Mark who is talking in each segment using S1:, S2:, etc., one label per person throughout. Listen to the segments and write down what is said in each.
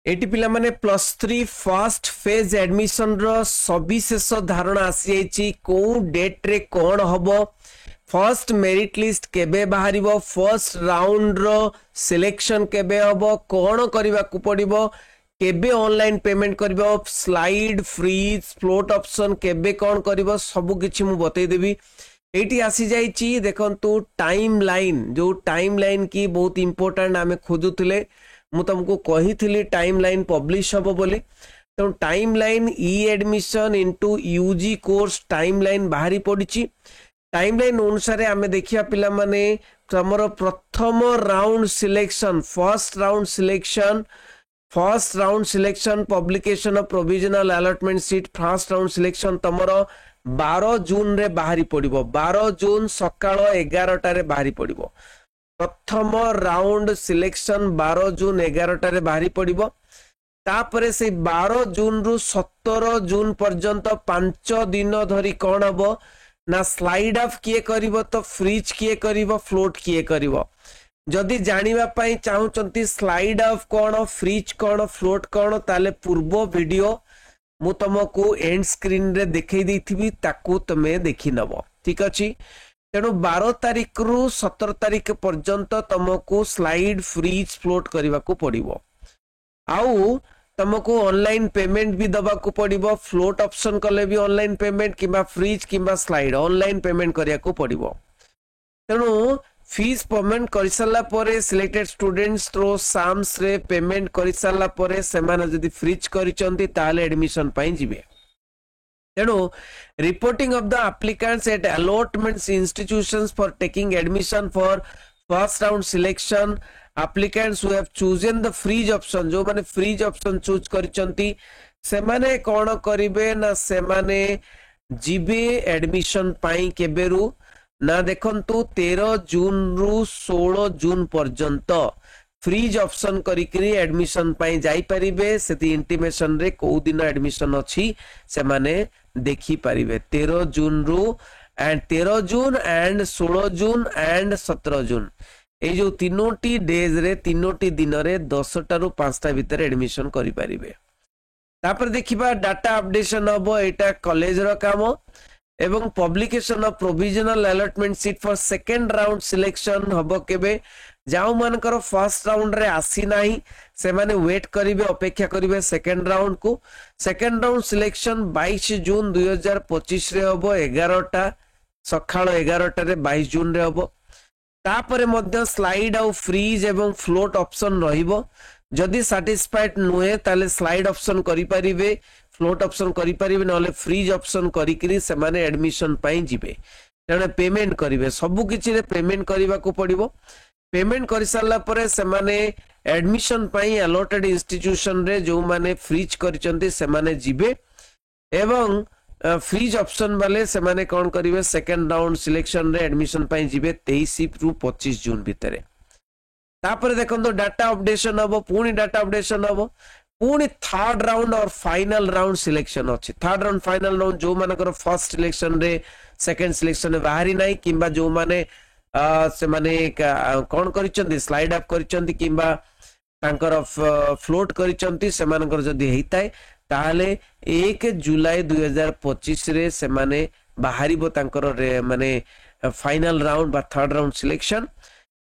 S1: Eighty पिला माने +3 first phase admission रो सविशेष धारणा आसी जाइछि को डेट रे कोन हबो फर्स्ट मेरिट लिस्ट केबे बाहरिबो फर्स्ट राउंड रो सिलेक्शन केबे हबो कोन करबा को पड़िबो केबे ऑनलाइन पेमेंट करबो स्लाइड फ्रीज फ्लोट ऑप्शन केबे कोन करबो सब किछि मु बतै देबी एटी आसी जाइछि देखंतु टाइम लाइन जो टाइम लाइन की बहुत इंपोर्टेंट आमे खोजुथिले मु तुमको कही थी टाइम लाइन पब्लिश हम बोली तो टाइम लाइन ई admission into UG course timeline बाहरी पड़ी टाइम लाइन अनुसार आम देखिया पिला माने तुमर प्रथम round selection first round selection publication of provisional allotment seat first round selection तुमर 12 जून रे बाहरी पड़िबो 12 जून सकाळ 11टा रे बाहरी पड़िबो प्रथम राउंड सिलेक्शन 12 जून 11टा रे बाहरी पड़िबो तापरे से 12 जून रु 17 जून पर्यंत 5 दिन धरी कोन हबो ना स्लाइड ऑफ किए करिवो तो फ्रीज किए करिवो फ्लोट किए करिवो जदि जानिबा पई चाहुचंती स्लाइड ऑफ कोन फ्रीज कोन फ्लोट कोन ताले पूर्व वीडियो मु तुमको एंड स्क्रीन रे देखै दैथिबी ताकू तमे देखि नबो ठीक अछि तेणु 12 तारिख रु 17 तारिख पर्यंत तुमको स्लाइड फ्रीज फ्लोट करने को पड़िबो आउ तुमको ऑनलाइन पेमेंट भी दबा को पड़िबो फ्लोट ऑप्शन कले भी ऑनलाइन पेमेंट किबा फ्रीज किबा स्लाइड ऑनलाइन पेमेंट करिया को पड़िबो तेणु फीस पेमेंट कर साला परे सिलेक्टेड स्टूडेंट्स रो साम्स रे पेमेंट कर साला परे से माने जदी फ्रीज करिसंती ताले एडमिशन पई जिवे तेणु reporting of the applicants at allotments institutions for taking admission for first round selection applicants who have chosen the freeze option जो माने फ्रीज ऑप्शन चूज करिसंती से माने कोन करिवे ना से माने जिबे एडमिशन पाई केबेरु ना देखंतु 13 जून रु 16 जून पर्यंत फ्रीज ऑप्शन करी एडमिशन पाई जाई परिबे सेति इंटिमेशन रे को दिन एडमिशन अछि से माने देखि परिबे 13 जून रु and 13 June and 16 June and 17 जून ए जो तीनोटी डेज रे तीनोटी दिन रे 10 टा रु 5 टा भीतर एडमिशन करि परिबे तापर देखिबा डाटा अपडेशन हबो एटा कॉलेज रो काम एवं publication of provisional allotment seat for second round selection हबो केबे जाऊ मानकर फर्स्ट राउंड रे आसी नाही से माने वेट करिवे अपेक्षा करिवे सेकंड राउंड को सेकंड राउंड सिलेक्शन 22 जून 2025 रे हबो 11टा सखाळ 11टा रे 22 जून रे हबो तापरे मध्य स्लाइड आउ फ्रीज एवं फ्लोट ऑप्शन रहिबो जदि सैटिस्फाइड नुहे ताले स्लाइड ऑप्शन करि परिवे फ्लोट ऑप्शन करि परिवे नले फ्रीज ऑप्शन करि करी से माने एडमिशन पाई जिवे तेने पेमेंट करिवे सब किछि रे पेमेंट करिवा को पड़िबो पेमेंट कर सारा परे से माने एडमिशन पाई अलॉटेड इंस्टीट्यूशन रे जो माने फ्रीज करिसंती से माने जिबे एवं फ्रीज ऑप्शन वाले से माने कोन करिवे सेकंड राउंड सिलेक्शन रे एडमिशन पाई जिबे 23 रु 25 जून भितरे तापर देखंतो डाटा अपडेशन हबो पुनी डाटा अपडेशन हबो पुनी थर्ड राउंड और फाइनल राउंड सिलेक्शन अछि थर्ड राउंड फाइनल राउंड जो मानकर फर्स्ट सिलेक्शन रे सेकंड सिलेक्शन रे बाहरी नाही किबा जो माने से माने कोन करिसंती स्लाइड अप करिसंती किबा तांकर फ्लोट करिसंती से मानकर जदी हेइताय ताले 1 जुलाई 2025 रे से माने बाहरीबो तांकर माने फाइनल राउंड बा थर्ड राउंड सिलेक्शन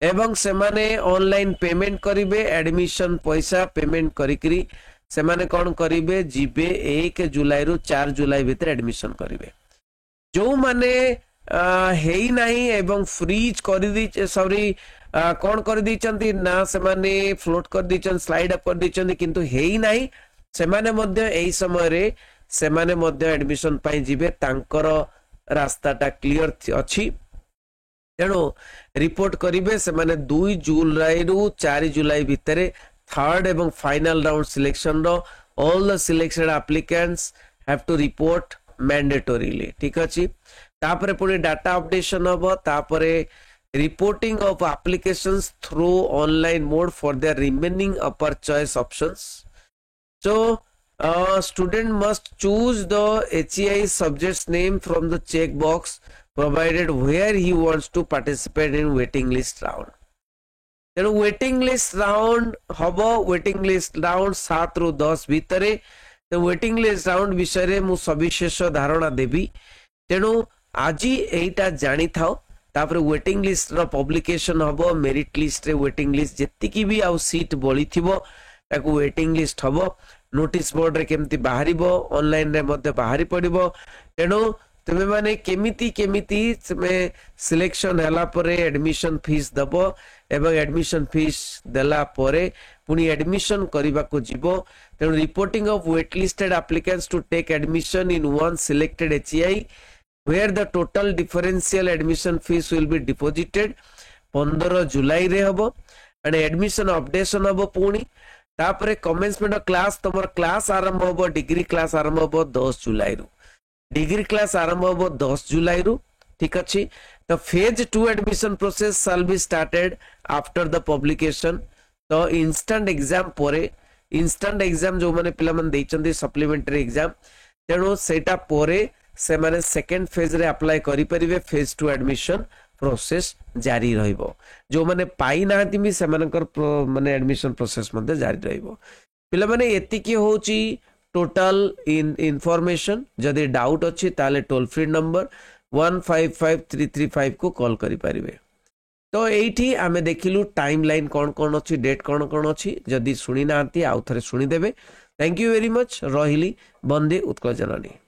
S1: एवं से माने ऑनलाइन पेमेंट करिवे एडमिशन पैसा पेमेंट करिकरी से माने कोन करिवे जिबे 1 जुलाई रु 4 जुलाई भीतर एडमिशन करिवे जो माने हेई नाही एवं फ्रीज कर दी सॉरी कोन कर दी चंती ना से माने फ्लोट कर दी चंती स्लाइड अप कर दी चंती किंतु हेई नाही से माने मध्य एई समय रे से माने मध्य एडमिशन पाई जिबे तांकर रास्ताटा क्लियर अछि तेणु रिपोर्ट करिवे से माने 2 जुलाई रु 4 जुलाई भितरे थर्ड एवं फाइनल राउंड सिलेक्शन रो all the selected applicants have to report mandatorily ठीक अछि तापरे पुनी डाटा अपडेशन हबो तापरे reporting of applications through online mode for their remaining upper choice options so student must choose the HEI subject's name from the checkbox provided where he wants to participate in waiting list round. तेणु waiting list round हम waiting list round 7 ରୁ 10 भितर तो waiting list round विषय मु सविशेष धारणा देवी तेणु आज एटा जानी थाओ तापर वेटिंग लिस्ट रो पब्लिकेशन हबो मेरिट लिस्ट रे वेटिंग लिस्ट जेतिकी भी आउ सीट बळी थिबो ताकू वेटिंग लिस्ट हबो नोटिस बोर्ड रे केमती बाहरिबो ऑनलाइन रे मध्ये बाहरी पड़िबो तेणु तुमे माने केमिति केमिति सिलेक्शन हला परे एडमिशन फीस दबो एवं एडमिशन फीस देला परे पुनी एडमिशन करबा को जिवो तेणु reporting of wait listed applicants to take admission in one selected HEI where the total differential admission fees will be deposited 15 जुलाई रे हबो and admission updation हबो पुनी तापरे commencement of class तमर क्लास आरंभ हबो डिग्री क्लास आरंभ हबो 10 जुलाई रु डिग्री क्लास आरंभ हबो 10 जुलाई रु ठीक अछि तो phase 2 admission process shall be started after the publication तो instant exam परे instant exam जो माने पिला मन देइचंदी supplementary exam तेणु सेटा परे से माने सेकेंड फेज रे अप्लाई करि परिबे फेज 2 एडमिशन प्रोसेस जारी रहिबो जो माने पाई नाहति भी से मानकर माने एडमिशन प्रोसेस मध्ये जारी रहिबो पिला माने एति की होची टोटल इनफॉरमेशन जदि डाउट अछि ताले टोल फ्री नंबर 155335 को कॉल करि परिबे तो एठी आमे देखिलु टाइमलाइन कोन अछि डेट कोन अछि जदि सुनि नाहति आउ थरे सुनि देबे थैंक यू वेरी मच रहिली बंदे उत्कल जननी।